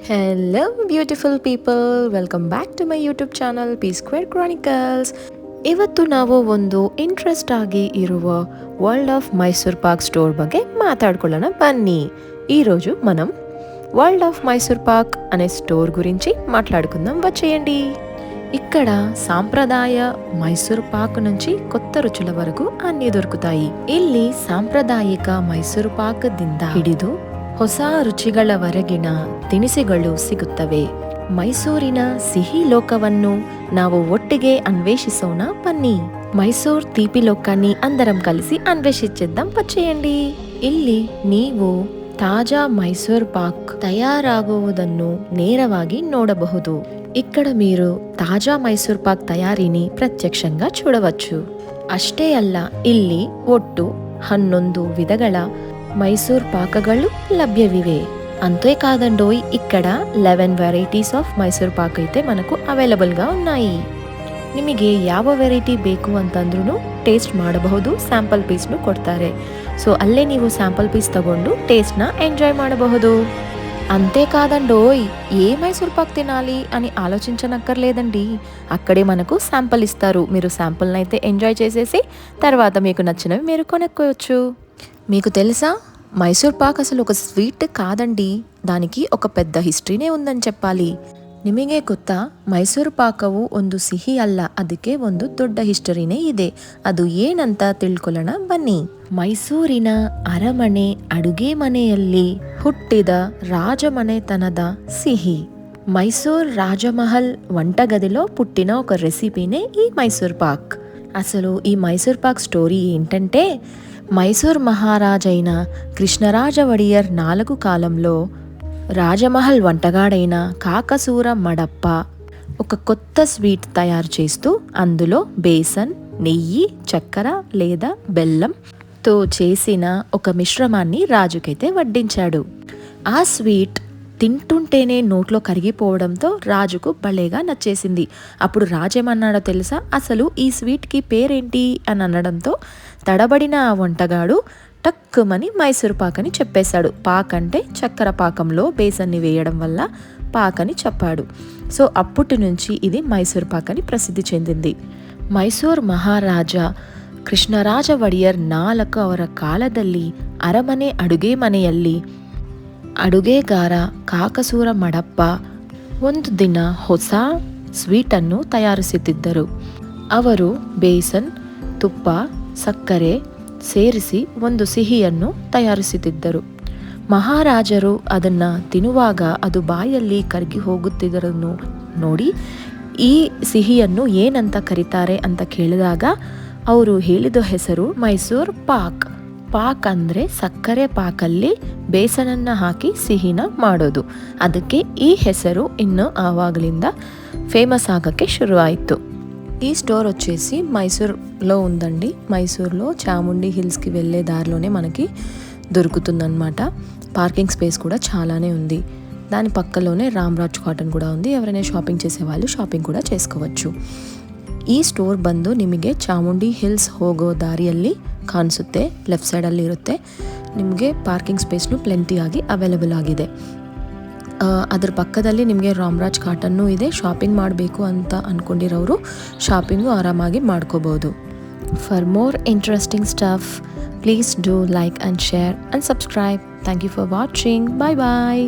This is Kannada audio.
Hello, beautiful people. Welcome back to my YouTube channel, P Square Chronicles. ಇವತ್ತು ನಾವು ಒಂದು ಇಂಟ್ರೆಸ್ಟ್ ಆಗಿ ಇರುವ world of Mysore Pak store ಬಗ್ಗೆ మాట్లాడుಕೊಳ್ಳೋಣ బన్నీ. ఈరోజు మనం వరల్డ్ ఆఫ్ మైసూర్ పాక్ అనే స్టోర్ గురించి మాట్లాడుకుందాం వచ్చేయండి. ఇక్కడ సాంప్రదాయ మైసూర్ పాక్ నుంచి కొత్త ರುಚುల వరకు అన్ని దొరుకుతాయి. ಇಲ್ಲಿ ಸಾಂಪ್ರದಾಯಿಕ ಮೈಸೂರು ಪಾಕದಿಂದ ಹಿಡಿದು ಹೊಸ ರುಚಿಗಳವರೆಗಿನ ತಿನಿಸುಗಳು ಸಿಗುತ್ತವೆ. ಮೈಸೂರಿನ ಸಿಹಿ ಲೋಕವನ್ನು ನಾವು ಒಟ್ಟಿಗೆ ಅನ್ವೇಷಿಸೋಣ ಬನ್ನಿ. ಮೈಸೂರ್ ತೀಪಿ ಲೋಕಾన్ని అందరం కలిసి అన్వేషించేద్దాం వచ్చేయండి. ಇಲ್ಲಿ ನೀವು ತಾಜಾ ಮೈಸೂರ್ ಪಾಕ್ ತಯಾರಾಗುವುದನ್ನು ನೇರವಾಗಿ ನೋಡಬಹುದು. ఇక్కడ మీరు తాజా మైసూర్ పాక్ తయారీని ప్రత్యక్షంగా చూడవచ్చు. ಅಷ್ಟೇ ಅಲ್ಲ, ಇಲ್ಲಿ ಒಟ್ಟು 11 ವಿಧಗಳ ಮೈಸೂರ್ ಪಾಕಗಳು ಲಭ್ಯವಿವೆ. అంతేకాదండోయ్, ఇక్కడ 11 ವೆರೈಟೀಸ್ ಆಫ್ ಮೈಸೂರ್ ಪಾಕ್ అయితే మనకు ಅವೈಲಬಲ್గా ఉన్నాయి. ನಿಮಗೆ ಯಾವ ವೆರೈಟಿ ಬೇಕು ಅಂತಂದ್ರೂ ಟೇಸ್ಟ್ ಮಾಡಬಹುದು. ಸ್ಯಾಂಪಲ್ ಪೀಸ್ನು ಕೊಡ್ತಾರೆ. ಸೊ ಅಲ್ಲೇ ನೀವು ಸ್ಯಾಂಪಲ್ ಪೀಸ್ ತಗೊಂಡು ಟೇಸ್ಟ್ನ ಎಂಜಾಯ್ ಮಾಡಬಹುದು. అంతేకాదండోయ్, ఏ మైసూర్ పాక్ తినాలి అని ఆలోచించనక్కర్లేదండి. అక్కడే మనకు శాంపుల్ ఇస్తారు. మీరు శాంపుల్ని అయితే ఎంజాయ్ చేసేసి తర్వాత మీకు నచ్చినవి మీరు కొనుక్కోవచ్చు. మీకు తెలుసా, మైసూర్ పాక్ అసలు ఒక ಸ್ವೀಟ್ కాదండి. దానికి ఒక పెద్ద ಹಿಸ್ಟ್ರಿನೇ ఉందని చెప్పాలి. ನಿಮಗೆ ಗೊತ್ತಾ, ಮೈಸೂರು ಪಾಕವು ಒಂದು ಸಿಹಿ ಅಲ್ಲ, ಅದಕ್ಕೆ ಒಂದು ದೊಡ್ಡ ಹಿಸ್ಟರಿನೇ ಇದೆ. ಅದು ಏನಂತ ತಿಳ್ಕೊಳ್ಳೋಣ ಬನ್ನಿ. ಮೈಸೂರಿನ ಅರಮನೆ ಅಡುಗೆ ಮನೆಯಲ್ಲಿ ಹುಟ್ಟಿದ రాజమನೆతನದ సిహి. మైసూర్ రాజమహల్ వంటగదిలో పుట్టిన ఒక రెసిపీనే ఈ మైసూర్ పాక్. అసలు ఈ మైసూర్ పాక్ స్టోరీ ఏంటంటే, మైసూర్ మహారాజైన కృష్ణరాజ వడియర్ 4 కాలంలో రాజమహల్ వంటగాడైన కాకసూర మడప్ప ఒక కొత్త స్వీట్ తయారు చేస్తూ అందులో బేసన్, నెయ్యి, చక్కెర లేదా బెల్లంతో చేసిన ఒక మిశ్రమాన్ని రాజుకైతే వడ్డించాడు. ఆ స్వీట్ తింటుంటేనే నోట్లో కరిగిపోవడంతో రాజుకు భలేగా నచ్చేసింది. అప్పుడు రాజేమన్నాడో తెలుసా, అసలు ఈ స్వీట్కి పేరేంటి అని అనడంతో తడబడిన ఆ వంటగాడు టక్కుమని మైసూర్ పాక్ అని చెప్పేశాడు. పాక్ అంటే చక్కెర పాకంలో బేసన్ని వేయడం వల్ల పాక్ అని చెప్పాడు. సో అప్పటి నుంచి ఇది మైసూర్ పాక్ అని ప్రసిద్ధి చెందింది. ಮೈಸೂರ್ ಮಹಾರಾಜ ಕೃಷ್ಣರಾಜ ಒಡೆಯರ್ 4ರ ಕಾಲದಲ್ಲಿ ಅರಮನೆ ಅಡುಗೆ ಮನೆಯಲ್ಲಿ ಅಡುಗೆಗಾರ ಕಾಕಸೂರ ಮಡಪ್ಪ ಒಂದು ದಿನ ಹೊಸ ಸ್ವೀಟನ್ನು ತಯಾರಿಸುತ್ತಿದ್ದರು. ಅವರು ಬೇಸನ್, ತುಪ್ಪ, ಸಕ್ಕರೆ ಸೇರಿಸಿ ಒಂದು ಸಿಹಿಯನ್ನು ತಯಾರಿಸುತ್ತಿದ್ದರು. ಮಹಾರಾಜರು ಅದನ್ನು ತಿನ್ನುವಾಗ ಅದು ಬಾಯಲ್ಲಿ ಕರಗಿ ಹೋಗುತ್ತಿದ್ದರನ್ನು ನೋಡಿ ಈ ಸಿಹಿಯನ್ನು ಏನಂತ ಕರೀತಾರೆ ಅಂತ ಕೇಳಿದಾಗ ಅವರು ಹೇಳಿದ ಹೆಸರು ಮೈಸೂರ್ ಪಾಕ್. ಪಾಕ್ ಅಂದರೆ ಸಕ್ಕರೆ ಪಾಕಲ್ಲಿ ಬೇಸನನ್ನು ಹಾಕಿ ಸಿಹಿನ ಮಾಡೋದು. ಅದಕ್ಕೆ ಈ ಹೆಸರು ಇನ್ನು ಆವಾಗಲಿಂದ ಫೇಮಸ್ ఆగಕ್ಕೆ ಶುರುವಾಯಿತು. ఈ స్టోర్ వచ్చేసి మైసూర్లో ఉందండి. మైసూర్లో చాముండి హిల్స్కి వెళ్ళే దారిలోనే మనకి దొరుకుతుందన్నమాట. పార్కింగ్ స్పేస్ కూడా చాలానే ఉంది. దాని పక్కలోనే రామ్రాజ్ ಕಾಟನ್ ಕೂಡ ఉంది. ఎవరైనా ಶಾಪಿಂಗ್ చేసేవాళ్ళు ಶಾಪಿಂಗ್ ಕೂಡ చేసుకోవచ్చు. ಈ ಸ್ಟೋರ್ ಬಂದು ನಿಮಗೆ ಚಾಮುಂಡಿ ಹಿಲ್ಸ್ ಹೋಗೋ ದಾರಿಯಲ್ಲಿ ಕಾಣಿಸುತ್ತೆ. ಲೆಫ್ಟ್ ಸೈಡಲ್ಲಿ ಇರುತ್ತೆ. ನಿಮಗೆ ಪಾರ್ಕಿಂಗ್ ಸ್ಪೇಸ್ನು ಪ್ಲೆಂಟಿ ಆಗಿ ಅವೈಲೇಬಲ್ ಆಗಿದೆ. ಅದ್ರ ಪಕ್ಕದಲ್ಲಿ ನಿಮಗೆ ರಾಮ್ರಾಜ್ ಕಾಟನ್ನು ಇದೆ. ಶಾಪಿಂಗ್ ಮಾಡಬೇಕು ಅಂತ ಅಂದ್ಕೊಂಡಿರೋರು ಶಾಪಿಂಗು ಆರಾಮಾಗಿ ಮಾಡ್ಕೋಬೋದು. For more interesting stuff, please do like and share and subscribe. Thank you for watching. Bye bye.